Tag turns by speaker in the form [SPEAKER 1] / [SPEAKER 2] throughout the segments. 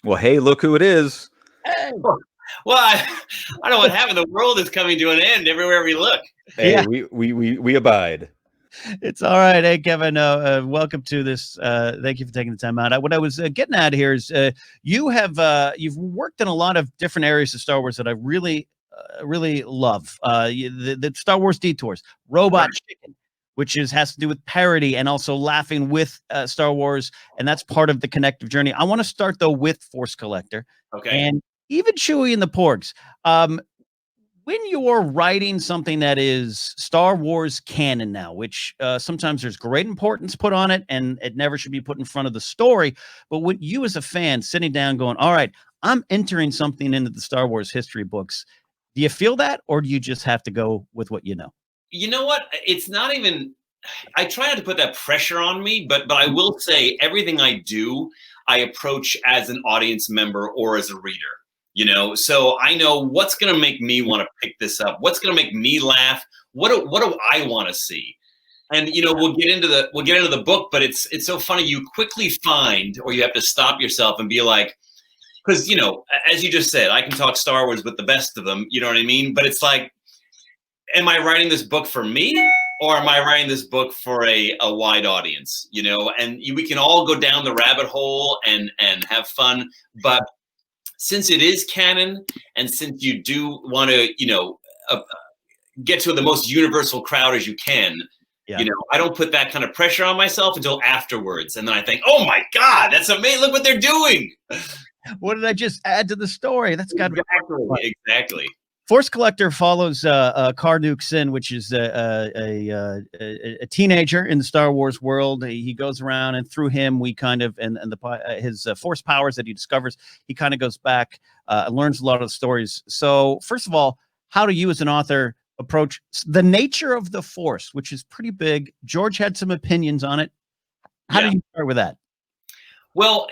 [SPEAKER 1] Well, hey, look who it is.
[SPEAKER 2] Hey. Well, I don't know what happened. The world is coming to an end everywhere we look.
[SPEAKER 1] Hey,
[SPEAKER 3] Yeah.
[SPEAKER 1] we abide.
[SPEAKER 3] It's all right. Hey, Kevin, welcome to this. Thank you for taking the time out. What I was getting at here is you've worked in a lot of different areas of Star Wars that I really love. The Star Wars detours, Robot Chicken, which has to do with parody and also laughing with Star Wars, and that's part of the connective journey. I want to start though with Force Collector, and even Chewie and the Porgs. When you're writing something that is Star Wars canon now, which sometimes there's great importance put on it, and it never should be put in front of the story. But when you as a fan sitting down going, all right, I'm entering something into the Star Wars history books, do you feel that, or do you just have to go with what you know?
[SPEAKER 2] You know what? It's not even, I try not to put that pressure on me, but I will say everything I do, I approach as an audience member or as a reader. So I know what's going to make me want to pick this up. What's going to make me laugh? What do I want to see? And we'll get into the book, but it's so funny. You quickly find, or you have to stop yourself and be like, because as you just said, I can talk Star Wars with the best of them. You know what I mean? But it's like, am I writing this book for me, or am I writing this book for a wide audience? And we can all go down the rabbit hole and have fun, but since it is canon, and since you do want to, get to the most universal crowd as you can, I don't put that kind of pressure on myself until afterwards. And then I think, oh my God, that's amazing. Look what they're doing.
[SPEAKER 3] What did I just add to the story? That's got
[SPEAKER 2] exactly.
[SPEAKER 3] Force Collector follows Carduke Sin, which is a teenager in the Star Wars world. He goes around, and through him, we kind of his force powers that he discovers. He kind of goes back, learns a lot of the stories. So, first of all, how do you, as an author, approach the nature of the Force, which is pretty big? George had some opinions on it. How do you start with that?
[SPEAKER 2] Well,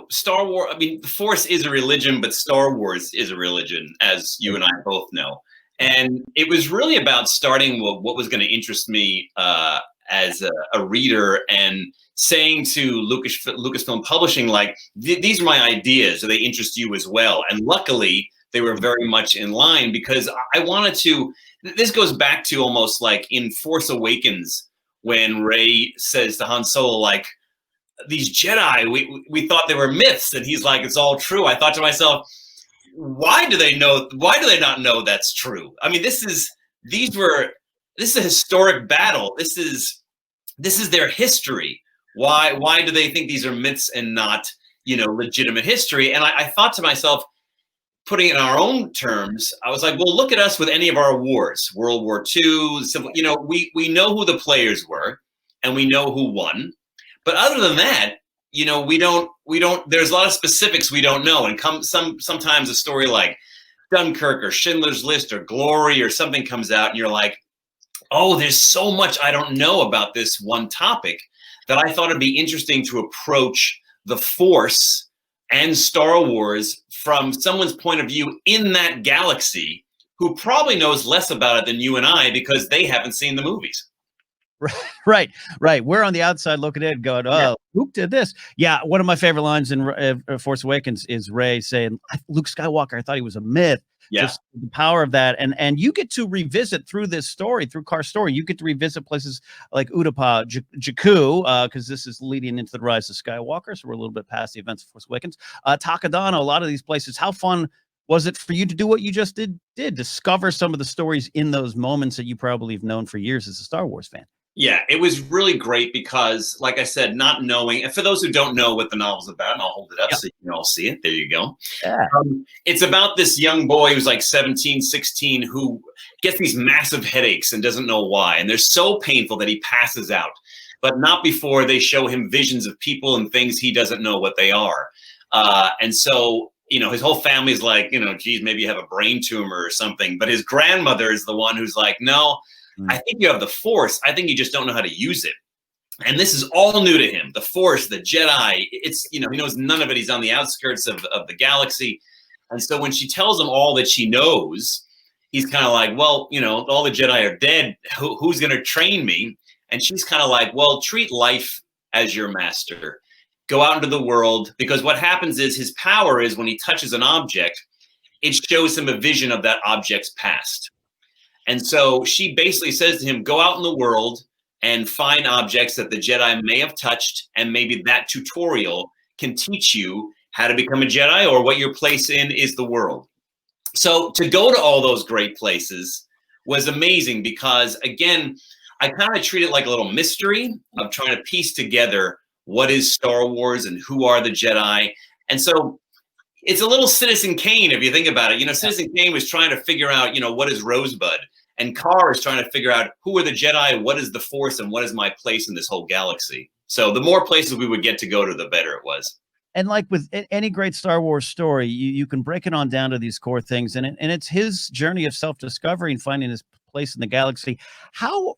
[SPEAKER 2] Star Wars, the Force is a religion, but Star Wars is a religion, as you and I both know. And it was really about starting what was going to interest me as a reader, and saying to Lucasfilm Publishing, like, these are my ideas. Do they interest you as well? And luckily, they were very much in line, because I wanted to, this goes back to almost like in Force Awakens, when Rey says to Han Solo, like, these Jedi, we thought they were myths, and he's like, it's all true. I thought to myself, why do they not know that's true? I mean, this is a historic battle. This is their history. Why do they think these are myths and not, legitimate history? And I thought to myself, putting it in our own terms, I was like, well, look at us with any of our wars, World War II, we know who the players were, and we know who won. But other than that, we don't, there's a lot of specifics we don't know. And sometimes a story like Dunkirk or Schindler's List or Glory or something comes out, and you're like, oh, there's so much I don't know about this one topic, that I thought it'd be interesting to approach the Force and Star Wars from someone's point of view in that galaxy, who probably knows less about it than you and I, because they haven't seen the movies.
[SPEAKER 3] Right. We're on the outside looking in, going, "Oh, who did this?" Yeah, one of my favorite lines in Force Awakens is Rey saying, "Luke Skywalker, I thought he was a myth."
[SPEAKER 2] Yeah.
[SPEAKER 3] Just the power of that, and you get to revisit through this story, through Car's story. You get to revisit places like Utapau, Jakku, because this is leading into the rise of Skywalker. So we're a little bit past the events of Force Awakens. Takadana, a lot of these places. How fun was it for you to do what you just did? Discover some of the stories in those moments that you probably have known for years as a Star Wars fan.
[SPEAKER 2] Yeah, it was really great, because, like I said, not knowing, and for those who don't know what the novel's about, and I'll hold it up so you can all see it. There you go.
[SPEAKER 3] Yeah.
[SPEAKER 2] It's about this young boy who's like 17, 16, who gets these massive headaches and doesn't know why. And they're so painful that he passes out, but not before they show him visions of people and things he doesn't know what they are. And so, his whole family's like, geez, maybe you have a brain tumor or something. But his grandmother is the one who's like, no, I think you have the Force. I think you just don't know how to use it. And this is all new to him. The Force, the Jedi, it's, he knows none of it. He's on the outskirts of the galaxy. And so when she tells him all that she knows, he's kind of like, well, all the Jedi are dead. Who's going to train me? And she's kind of like, well, treat life as your master. go out into the world, because what happens is his power is when he touches an object, it shows him a vision of that object's past. And so she basically says to him, go out in the world and find objects that the Jedi may have touched, and maybe that tutorial can teach you how to become a Jedi or what your place in is the world. So to go to all those great places was amazing because, again, I kind of treat it like a little mystery of trying to piece together what is Star Wars and who are the Jedi. And so it's a little Citizen Kane if you think about it. You know, Citizen Kane was trying to figure out, you know, what is Rosebud? And Carr is trying to figure out who are the Jedi, what is the Force, and what is my place in this whole galaxy. So the more places we would get to go to, the better it was.
[SPEAKER 3] And like with any great Star Wars story, you can break it on down to these core things, and it's his journey of self-discovery and finding his place in the galaxy. How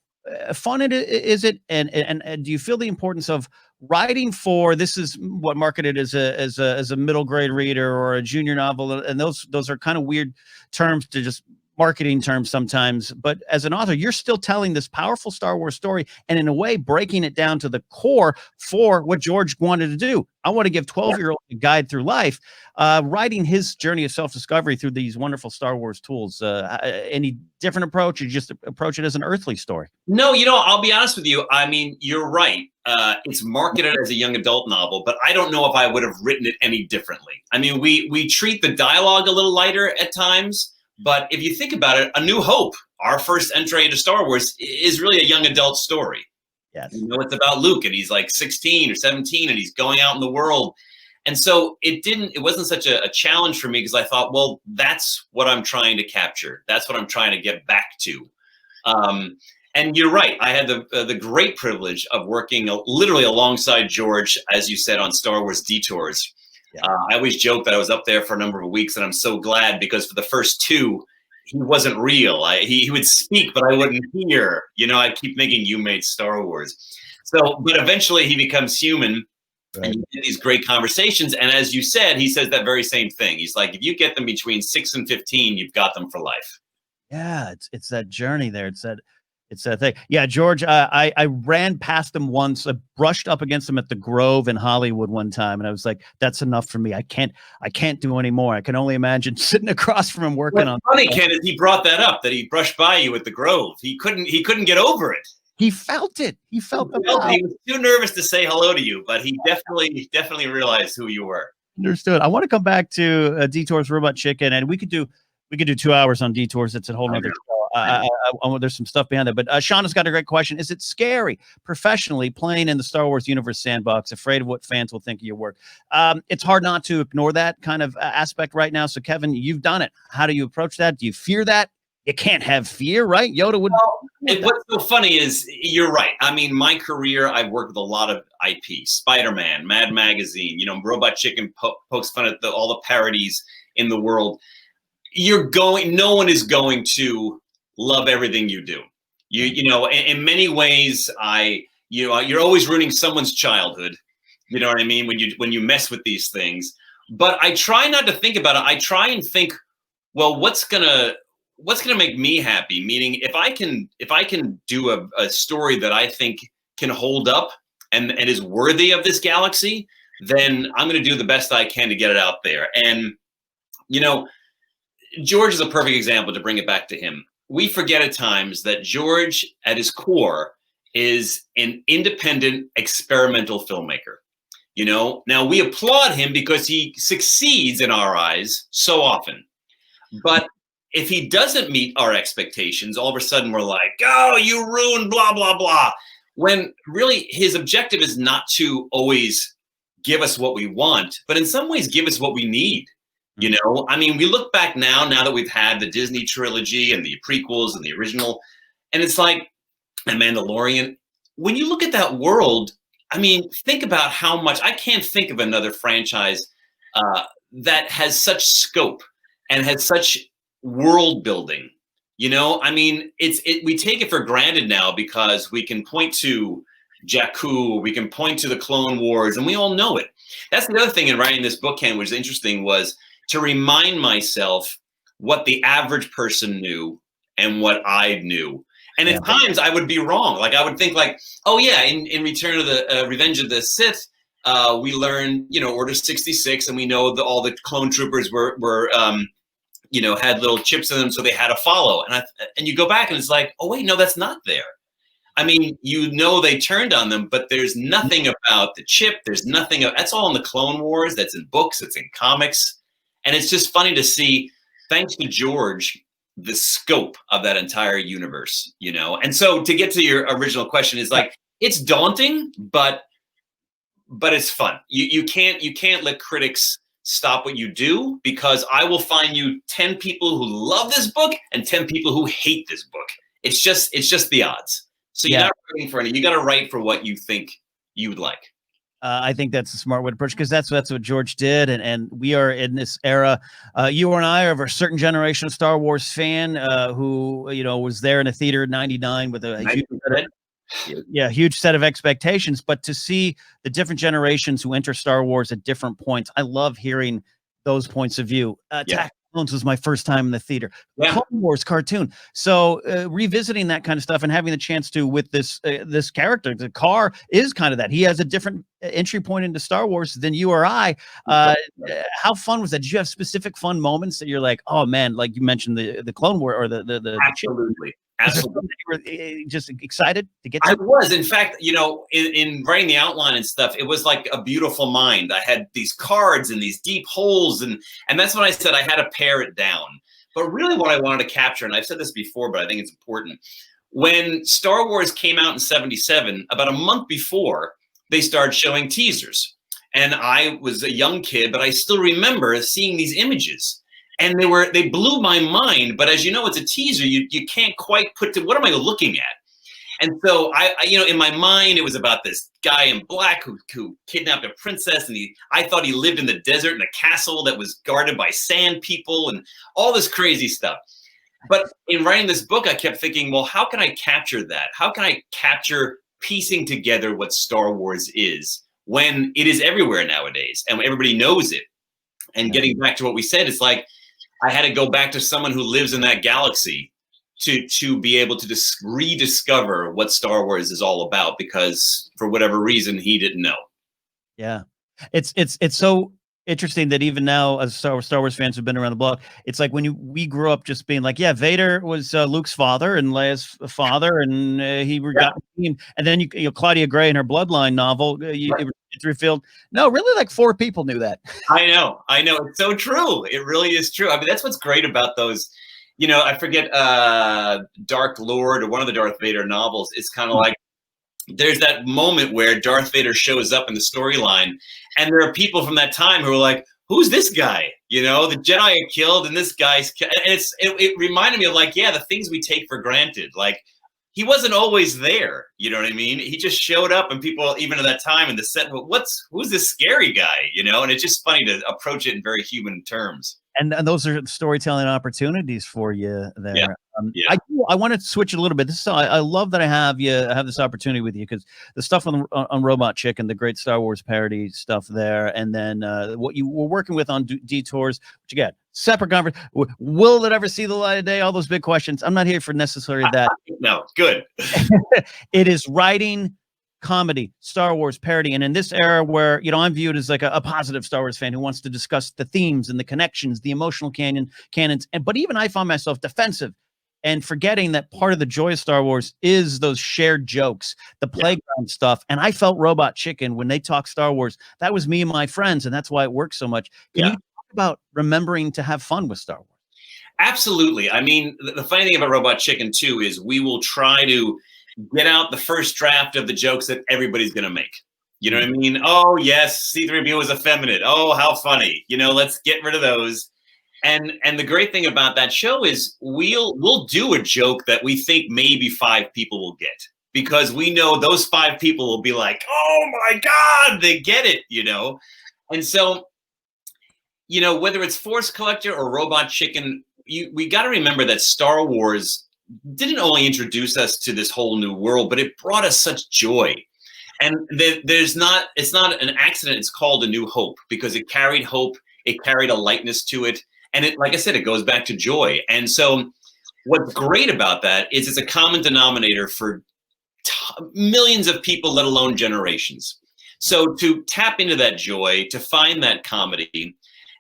[SPEAKER 3] fun is it, and do you feel the importance of writing for, this is what marketed as a middle grade reader or a junior novel, and those are kind of weird terms to just marketing terms sometimes, but as an author, you're still telling this powerful Star Wars story and in a way breaking it down to the core for what George wanted to do. I want to give 12-year-olds a guide through life, writing his journey of self-discovery through these wonderful Star Wars tools. Any different approach, or just approach it as an earthly story?
[SPEAKER 2] No, you know, I'll be honest with you. I mean, you're right. It's marketed as a young adult novel, but I don't know if I would have written it any differently. I mean, we treat the dialogue a little lighter at times. But if you think about it, A New Hope, our first entry into Star Wars, is really a young adult story.
[SPEAKER 3] Yes.
[SPEAKER 2] You know, it's about Luke, and he's like 16 or 17, and he's going out in the world. And so it wasn't such a challenge for me, because I thought, well, that's what I'm trying to capture. That's what I'm trying to get back to. And you're right. I had the great privilege of working literally alongside George, as you said, on Star Wars Detours. Yeah. I always joke that I was up there for a number of weeks, and I'm so glad, because for the first two, he wasn't real. He would speak, but I wouldn't hear. You know, I keep thinking you made Star Wars. So, but eventually he becomes human, right, and you get these great conversations. And as you said, he says that very same thing. He's like, if you get them between 6 and 15, you've got them for life.
[SPEAKER 3] Yeah, it's that journey there. It's that thing. Yeah, George, I ran past him once. I brushed up against him at the Grove in Hollywood one time, and I was like, "That's enough for me. I can't do anymore." I can only imagine sitting across from him working on.
[SPEAKER 2] What's funny, Ken, is he brought that up, that he brushed by you at the Grove. He couldn't get over it.
[SPEAKER 3] He felt it. He felt it.
[SPEAKER 2] He was too nervous to say hello to you, but he definitely realized who you were.
[SPEAKER 3] Understood. I want to come back to Detours Robot Chicken, and we could do 2 hours on Detours. It's a whole nother show. There's some stuff behind that, but Shauna's got a great question. Is it scary professionally playing in the Star Wars universe sandbox, afraid of what fans will think of your work? It's hard not to ignore that kind of aspect right now. So Kevin, you've done it. How do you approach that? Do you fear that? You can't have fear, right? Yoda would.
[SPEAKER 2] Well, what's so funny is you're right. I mean, my career, I've worked with a lot of IP, Spider-Man, Mad Magazine, you know, Robot Chicken pokes fun at all the parodies in the world. No one is going to love everything you do. You know, in many ways, you're always ruining someone's childhood. You know what I mean? When you mess with these things. But I try not to think about it. I try and think, well, what's gonna make me happy? Meaning, if I can do a story that I think can hold up and is worthy of this galaxy, then I'm going to do the best I can to get it out there. And you know, George is a perfect example, to bring it back to him. We forget at times that George, at his core, is an independent experimental filmmaker. You know, now we applaud him because he succeeds in our eyes so often. But if he doesn't meet our expectations, all of a sudden we're like, oh, you ruined blah, blah, blah. When really his objective is not to always give us what we want, but in some ways give us what we need. You know, I mean, we look back now that we've had the Disney trilogy and the prequels and the original, and it's like The Mandalorian. When you look at that world, I mean, think about how much. I can't think of another franchise that has such scope and has such world building. You know, I mean, we take it for granted now because we can point to Jakku, we can point to the Clone Wars, and we all know it. That's the other thing in writing this book, Ken, which is interesting, was to remind myself what the average person knew and what I knew. And at times I would be wrong. Like I would think like, oh yeah, in Return of the Revenge of the Sith, we learn, Order 66, and we know that all the clone troopers were had little chips in them, so they had to follow. And you go back and it's like, oh wait, no, that's not there. I mean, they turned on them, but there's nothing about the chip. There's nothing. That's all in the Clone Wars. That's in books. It's in comics. And it's just funny to see, thanks to George, the scope of that entire universe, And so to get to your original question is like, it's daunting, but it's fun. You can't let critics stop what you do, because I will find you 10 people who love this book and 10 people who hate this book. It's just the odds. So you're not writing for any. You got to write for what you think you would like.
[SPEAKER 3] I think that's a smart way to approach, because that's what George did, and we are in this era. You and I are of a certain generation of Star Wars fan who was there in a theater in '99 with a huge set of expectations. But to see the different generations who enter Star Wars at different points, I love hearing those points of view. Attack Clones was my first time in the theater. Clone Wars cartoon. So revisiting that kind of stuff and having the chance to with this character, the car is kind of that. He has a different entry point into Star Wars than you or I. How fun was that? Did you have specific fun moments that you're like, oh man, like you mentioned the Clone War or the
[SPEAKER 2] Absolutely. Absolutely.
[SPEAKER 3] You were just excited to get to?
[SPEAKER 2] I was. In fact, in writing the outline and stuff, it was like a beautiful mind. I had these cards and these deep holes, and that's when I said I had to pare it down. But really what I wanted to capture, and I've said this before, but I think it's important, when Star Wars came out in '77, about a month before, they started showing teasers. And I was a young kid, but I still remember seeing these images. And they blew my mind, but as you know, it's a teaser. You can't quite put to what am I looking at? And so I in my mind, it was about this guy in black who kidnapped a princess, and I thought he lived in the desert in a castle that was guarded by sand people and all this crazy stuff. But in writing this book, I kept thinking, well, how can I capture that? How can I capture piecing together what Star Wars is when it is everywhere nowadays and everybody knows it? And getting back to what we said, it's like, I had to go back to someone who lives in that galaxy to be able to rediscover what Star Wars is all about, because for whatever reason he didn't know. Yeah,
[SPEAKER 3] it's so interesting that even now, as Star Wars fans who've been around the block, it's like when we grew up just being like, yeah, Vader was Luke's father and Leia's father, and he got him, and then Claudia Gray in her Bloodline novel, it's revealed, no, really like 4 people knew that.
[SPEAKER 2] I know. It's so true. It really is true. I mean, that's what's great about those, I forget Dark Lord or one of the Darth Vader novels. It's kind of like, there's that moment where Darth Vader shows up in the storyline, and there are people from that time who are like, who's this guy? The Jedi are killed, and this guy's and it reminded me of like, the things we take for granted. Like, he wasn't always there. You know what I mean? He just showed up, and people, even at that time in the set, who's this scary guy? And it's just funny to approach it in very human terms.
[SPEAKER 3] And those are storytelling opportunities for you there. I want to switch it a little bit. I love that I have this opportunity with you, because the stuff on Robot Chicken, the great Star Wars parody stuff there, and then what you were working with on Detours, which again, separate conference. Will it ever see the light of day? All those big questions. I'm not here for necessarily that.
[SPEAKER 2] No, good.
[SPEAKER 3] It is writing comedy, Star Wars parody, and in this era where I'm viewed as like a positive Star Wars fan who wants to discuss the themes and the connections, the emotional canons, but even I found myself defensive and forgetting that part of the joy of Star Wars is those shared jokes, the playground stuff. And I felt Robot Chicken when they talk Star Wars. That was me and my friends, and that's why it works so much. Can you talk about remembering to have fun with Star Wars?
[SPEAKER 2] Absolutely. I mean, the funny thing about Robot Chicken too is we will try to get out the first draft of the jokes that everybody's going to make. You know what I mean? Oh, yes, C-3PO is effeminate. Oh, how funny. Let's get rid of those. And the great thing about that show is we'll do a joke that we think maybe 5 people will get, because we know those 5 people will be like, oh my God, they get it, And so, whether it's Force Collector or Robot Chicken, we got to remember that Star Wars didn't only introduce us to this whole new world, but it brought us such joy. And it's not an accident. It's called A New Hope, because it carried hope. It carried a lightness to it. And like I said, it goes back to joy. And so what's great about that is it's a common denominator for millions of people, let alone generations. So to tap into that joy, to find that comedy,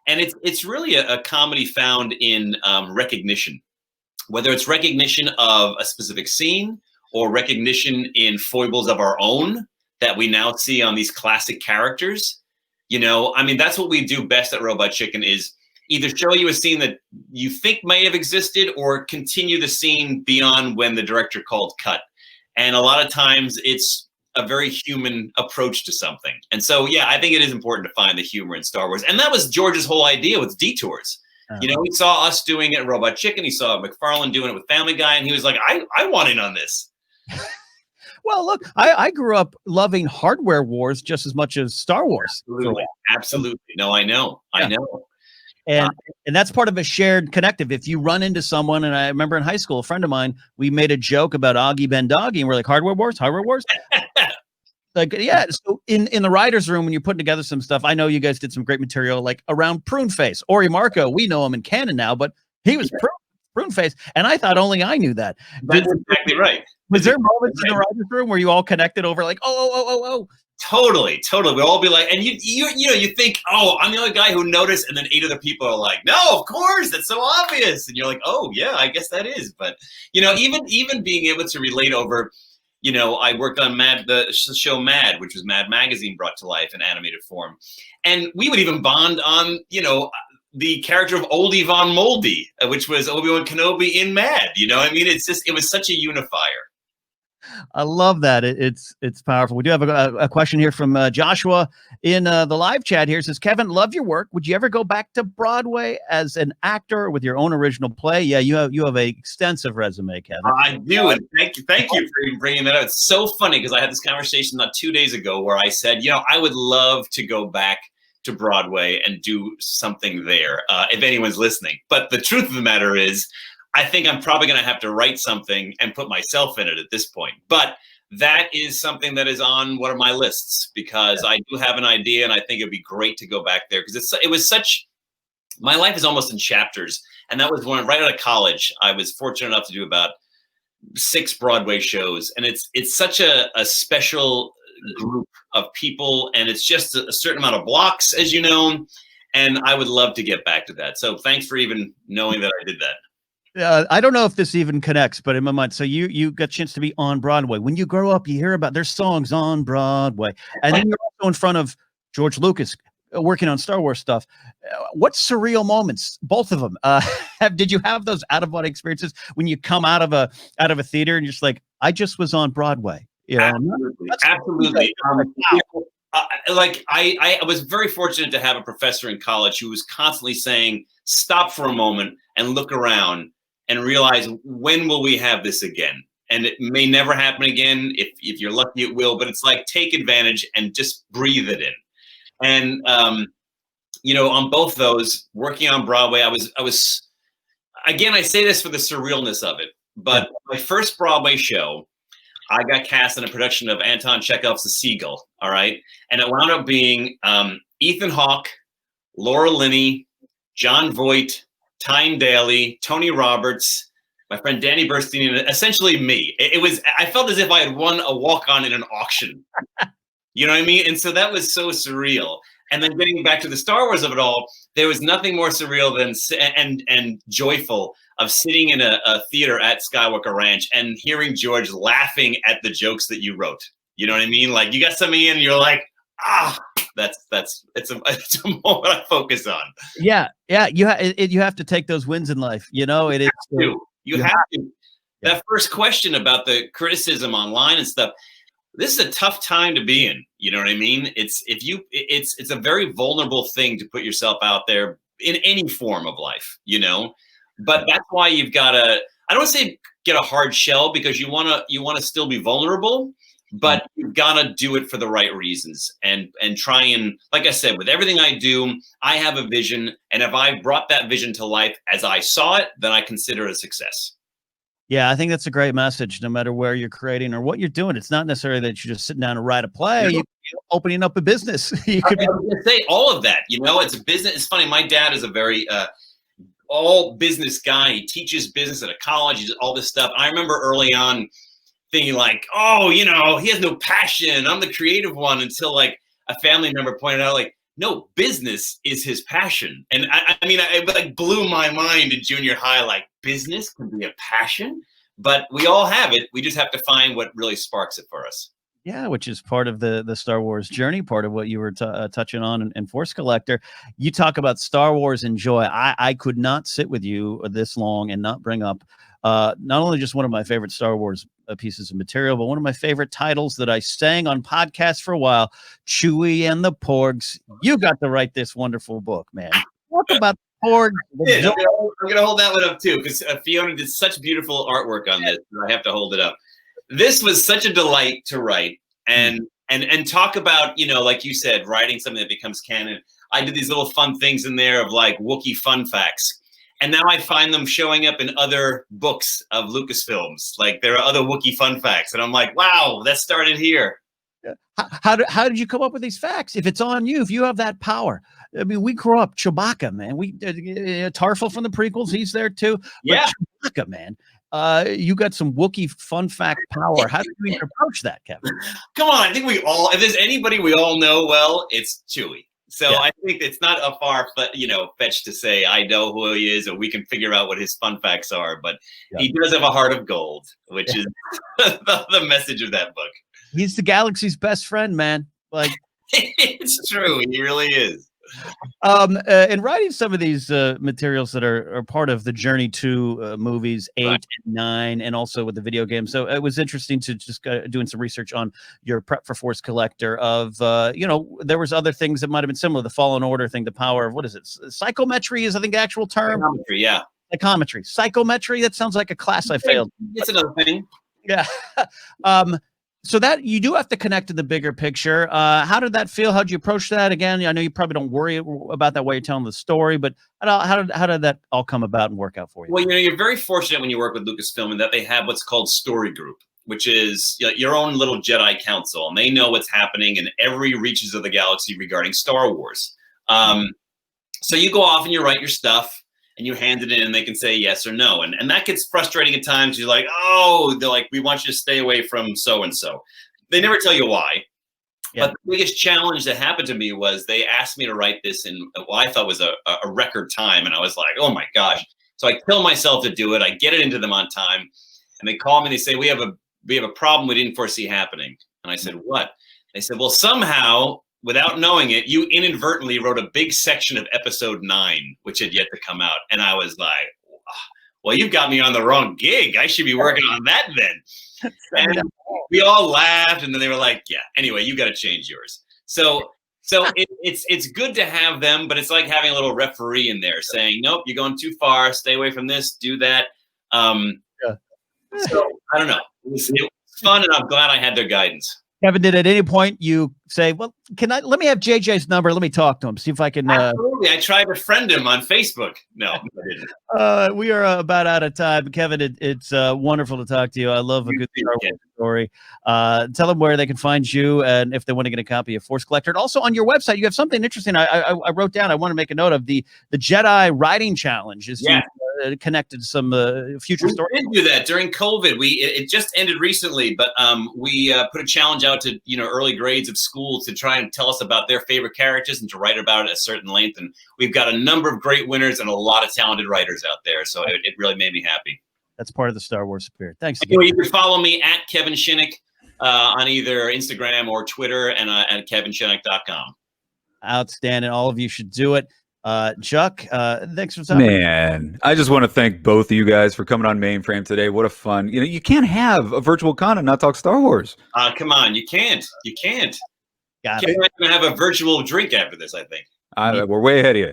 [SPEAKER 2] and it's really a comedy found in recognition, whether it's recognition of a specific scene or recognition in foibles of our own that we now see on these classic characters. You know, I mean, that's what we do best at Robot Chicken, is either show you a scene that you think may have existed or continue the scene beyond when the director called cut. And a lot of times it's a very human approach to something. And so, yeah, I think it is important to find the humor in Star Wars. And that was George's whole idea with detours. You know, he saw us doing it at Robot Chicken. He saw McFarlane doing it with Family Guy. And he was like, I want in on this.
[SPEAKER 3] Well, look, I grew up loving Hardware Wars just as much as Star Wars.
[SPEAKER 2] Absolutely. Absolutely. No, I know. I know.
[SPEAKER 3] And that's part of a shared connective. If you run into someone, and I remember in high school, a friend of mine, we made a joke about Augie Ben Doggy, and we're like, Hardware Wars. Like, yeah. So in the writer's room, when you're putting together some stuff, I know you guys did some great material, like around Prune Face. Ori Marco, we know him in canon now, but he was Prune Face, and I thought only I knew that.
[SPEAKER 2] That's exactly right.
[SPEAKER 3] Was there moments in the writer's room where you all connected over like, oh?
[SPEAKER 2] Totally. We'll all be like, and you think, oh, I'm the only guy who noticed, and then 8 other people are like, no, of course, that's so obvious, and you're like, oh yeah, I guess that is. But even being able to relate over, I worked on the show Mad, which was Mad Magazine brought to life in animated form, and we would even bond on the character of Oldie Von Moldy, which was Obi-Wan Kenobi in Mad. You know, I mean, it was such a unifier.
[SPEAKER 3] I love that. It's powerful. We do have a question here from Joshua in the live chat here. It says, Kevin, love your work. Would you ever go back to Broadway as an actor with your own original play? Yeah, you have an extensive resume, Kevin.
[SPEAKER 2] I do, and thank you for bringing that up. It's so funny because I had this conversation not 2 days ago where I said, I would love to go back to Broadway and do something there, if anyone's listening. But the truth of the matter is, I think I'm probably going to have to write something and put myself in it at this point. But that is something that is on one of my lists, because I do have an idea, and I think it'd be great to go back there, because my life is almost in chapters. And that was right out of college. I was fortunate enough to do about 6 Broadway shows. And it's such a special group of people, and it's just a certain amount of blocks, as you know, and I would love to get back to that. So thanks for even knowing that I did that.
[SPEAKER 3] I don't know if this even connects, but in my mind, so you got a chance to be on Broadway. When you grow up, you hear about their songs on Broadway, and then you're also in front of George Lucas working on Star Wars stuff. What surreal moments, both of them, did you have those out of body experiences when you come out of a theater and you're just like, I just was on Broadway?
[SPEAKER 2] Absolutely. I was very fortunate to have a professor in college who was constantly saying, stop for a moment and look around and realize, when will we have this again? And it may never happen again. If you're lucky, it will. But it's like, take advantage and just breathe it in. And on both those, working on Broadway, I was again, I say this for the surrealness of it, but my first Broadway show, I got cast in a production of Anton Chekhov's The Seagull. All right, and it wound up being Ethan Hawke, Laura Linney, John Voight, Tyne Daly, Tony Roberts, my friend Danny Burstein, and essentially me. I felt as if I had won a walk-on in an auction. You know what I mean? And so that was so surreal. And then getting back to the Star Wars of it all, there was nothing more surreal than and joyful of sitting in a theater at Skywalker Ranch and hearing George laughing at the jokes that you wrote. You know what I mean? Like, you got something in, and you're like, it's a moment I focus on.
[SPEAKER 3] Yeah. You have to take those wins in life. You have to.
[SPEAKER 2] Yeah. That first question about the criticism online and stuff, this is a tough time to be in. You know what I mean? It's a very vulnerable thing to put yourself out there in any form of life, but that's why you've got to, I don't want to say get a hard shell, because you want to still be vulnerable, but you've got to do it for the right reasons and try and, like I said, with everything I do, I have a vision. And if I brought that vision to life as I saw it, then I consider it a success.
[SPEAKER 3] Yeah, I think that's a great message, no matter where you're creating or what you're doing. It's not necessarily that you're just sitting down and write a play. You're opening up a business. You could
[SPEAKER 2] say all of that. It's a business. It's funny. My dad is a very all business guy. He teaches business at a college. He does all this stuff. I remember early on thinking like, oh, he has no passion. I'm the creative one, until like a family member pointed out, like, no, business is his passion. And I mean, it like blew my mind in junior high, like business can be a passion, but we all have it. We just have to find what really sparks it for us.
[SPEAKER 3] Yeah, which is part of the Star Wars journey, part of what you were touching on in Force Collector. You talk about Star Wars and joy. I could not sit with you this long and not bring up not only just one of my favorite Star Wars pieces of material, but one of my favorite titles that I sang on podcasts for a while, Chewie and the Porgs. You got to write this wonderful book, man. Talk about Porgs.
[SPEAKER 2] I'm going to hold that one up too, because Fiona did such beautiful artwork on this. I have to hold it up. This was such a delight to write and talk about, you know, like you said, writing something that becomes canon. I did these little fun things in there of like Wookiee fun facts. And now I find them showing up in other books of Lucasfilms. Like there are other Wookiee fun facts. And I'm like, wow, that started here.
[SPEAKER 3] How did you come up with these facts? If it's on you, if you have that power. I mean, we grew up Chewbacca, man. We Tarful from the prequels, he's there too. But
[SPEAKER 2] Yeah.
[SPEAKER 3] Chewbacca, man. You got some Wookiee fun fact power. How do you even approach that, Kevin?
[SPEAKER 2] Come on, I think we all, if there's anybody we all know well, it's Chewie. So
[SPEAKER 3] Yeah.
[SPEAKER 2] I think it's not a far, fetch to say I know who he is, or we can figure out what his fun facts are. But he does have a heart of gold, which is the message of that book.
[SPEAKER 3] He's the galaxy's best friend, man. Like
[SPEAKER 2] it's true, he really is.
[SPEAKER 3] In writing some of these materials that are part of the Journey to movies 8
[SPEAKER 2] Right.
[SPEAKER 3] and 9, and also with the video game. So it was interesting to just doing some research on your prep for Force Collector of, there was other things that might have been similar. The Fallen Order thing, the power of, what is it? Psychometry is, I think, the actual term.
[SPEAKER 2] Psychometry, yeah.
[SPEAKER 3] Psychometry. Psychometry, that sounds like a class I failed.
[SPEAKER 2] It's another thing.
[SPEAKER 3] Yeah. So that you do have to connect to the bigger picture. How did that feel? How did you approach that? Again, I know you probably don't worry about that while you're telling the story, but how did that all come about and work out for you?
[SPEAKER 2] Well, you're very fortunate when you work with Lucasfilm in that they have what's called Story Group, which is your own little Jedi council, and they know what's happening in every reaches of the galaxy regarding Star Wars. So you go off and you write your stuff, and you hand it in, and they can say yes or no. And that gets frustrating at times. You're like, oh, they're like, we want you to stay away from so-and-so. They never tell you why. Yeah. But the biggest challenge that happened to me was they asked me to write this in what I thought was a record time. And I was like, oh my gosh. So I kill myself to do it. I get it into them on time. And they call me and they say, we have a problem we didn't foresee happening. And I said, what? They said, well, somehow, without knowing it, you inadvertently wrote a big section of episode 9, which had yet to come out. And I was like, well, you've got me on the wrong gig. I should be working on that then. And we all laughed, and then they were like, yeah, anyway, you got to change yours. So it's good to have them, but it's like having a little referee in there saying, nope, you're going too far. Stay away from this, do that. So I don't know. It was fun, and I'm glad I had their guidance.
[SPEAKER 3] Kevin, did at any point you say, well, let me have JJ's number. Let me talk to him. See if I can.
[SPEAKER 2] Absolutely. I tried to friend him on Facebook. No, I didn't.
[SPEAKER 3] We are about out of time. Kevin, it's wonderful to talk to you. I love a good Star Wars story. Tell them where they can find you and if they want to get a copy of Force Collector. And also on your website, you have something interesting. I wrote down, I want to make a note of the Jedi Writing Challenge. Is connected to some future stories.
[SPEAKER 2] We did do that during COVID. It just ended recently, but we put a challenge out to early grades of schools to try and tell us about their favorite characters and to write about it at a certain length. And we've got a number of great winners and a lot of talented writers out there. So it really made me happy.
[SPEAKER 3] That's part of the Star Wars spirit. Thanks again.
[SPEAKER 2] You can follow me at Kevin Shinick on either Instagram or Twitter, and at kevinshinnick.com.
[SPEAKER 3] Outstanding. All of you should do it. Chuck, thanks for talking.
[SPEAKER 1] Man, I just want to thank both of you guys for coming on Mainframe today. What a fun, you can't have a virtual con and not talk Star Wars.
[SPEAKER 2] Come on, you can't. You can't.
[SPEAKER 3] Got
[SPEAKER 2] We're going to have a virtual drink after this, I think.
[SPEAKER 1] We're way ahead of you.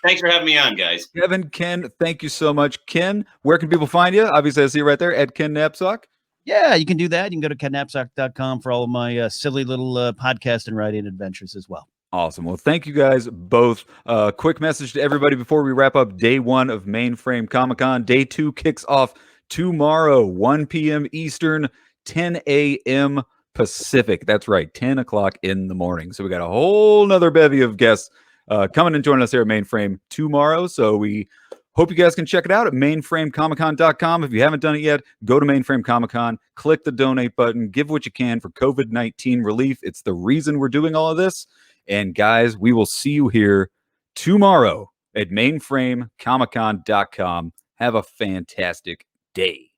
[SPEAKER 2] Thanks for having me on, guys.
[SPEAKER 1] Kevin, Ken, thank you so much. Ken, where can people find you? Obviously, I see you right there at Ken Knapsack.
[SPEAKER 3] Yeah, you can do that. You can go to kennapsack.com for all of my silly little podcast and writing adventures as well.
[SPEAKER 1] Awesome. Well, thank you guys both. Quick message to everybody before we wrap up day 1 of Mainframe Comic-Con. Day 2 kicks off tomorrow, 1 p.m. Eastern, 10 a.m. Pacific. That's right, 10 o'clock in the morning. So we got a whole nother bevy of guests coming and joining us here at Mainframe tomorrow. So we Hope you guys can check it out at mainframecomiccon.com. If you haven't done it yet, go to Mainframe Comic Con, click the donate button, give what you can for COVID-19 relief. It's the reason we're doing all of this. And guys, we will see you here tomorrow at mainframecomiccon.com. Have a fantastic day.